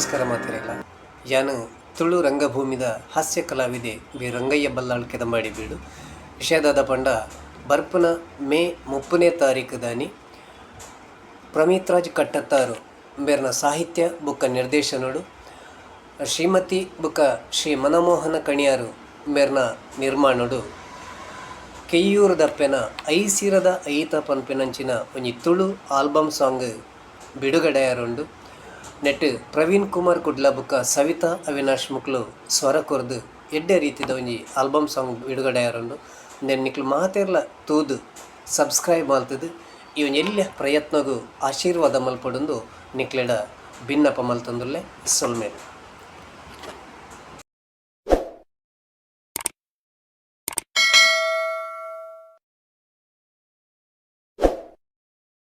ನಮಸ್ಕಾರ ಮಾತಿರಲ್ಲ. ಯಾನು ತುಳು ರಂಗಭೂಮಿದ ಹಾಸ್ಯ ಕಲಾವಿದೆ ಬಿ ರಂಗಯ್ಯ ಬಲ್ಲಾಳ್ ಕೆದಂಬಾಡಿ ಬೀಡು ವಿಷಯದಾದ ಪಂಡ ಬರ್ಪುನ ಮೇ 30ನೇ ತಾರೀಕು ದಾನಿ ಪ್ರಮೀತ್ ರಾಜ್ ಕಟ್ಟತ್ತಾರು ಬೇರ್ನ ಸಾಹಿತ್ಯ ಬುಕ್ಕ ನಿರ್ದೇಶನೋಡು ಶ್ರೀಮತಿ ಬುಕ್ಕ ಶ್ರೀ ಮನಮೋಹನ ಕಣಿಯಾರು ಬೇರ್ನ ನಿರ್ಮಾಣೋಡು ಕೆಯ್ಯೂರು ದಪ್ಪೆನ ಐಸಿರದ ಐತ ಪನ್ಪೆನಂಚಿನ ಒಂಜಿ ತುಳು ಆಲ್ಬಮ್ ಸಾಂಗ್ ಬಿಡುಗಡೆಯಾರುಂಡು. ನೆಟ್ ಪ್ರವೀಣ್ ಕುಮಾರ್ ಕುಡ್ಲ ಬುಕ್ಕ ಸವಿತಾ ಅವಿನಾಶ್ ಮುಕ್ಲು ಸ್ವರ ಕೊರ್ದು ಎಡ್ಡೆ ರೀತಿದ ಒಂಜಿ ಆಲ್ಬಮ್ ಸಾಂಗ್ ಬಿಡುಗಡೆಯಾರುಂಡು. ನಿಕ್ಲು ಮಾತೆರ್ಲ ತೂದು ಸಬ್ಸ್ಕ್ರೈಬ್ ಮಾಡ್ತದು ಈ ಒಂಜಿ ಎಲ್ಲ ಪ್ರಯತ್ನಗೂ ಆಶೀರ್ವಾದ ಮಲ್ಪಡುಂದು ನಿಕ್ಲೆಡ ಭಿನ್ನಪ ಮಲ್ತಂದುಲ್ಲೆ ಸೊಲ್ಮೇಲೆ.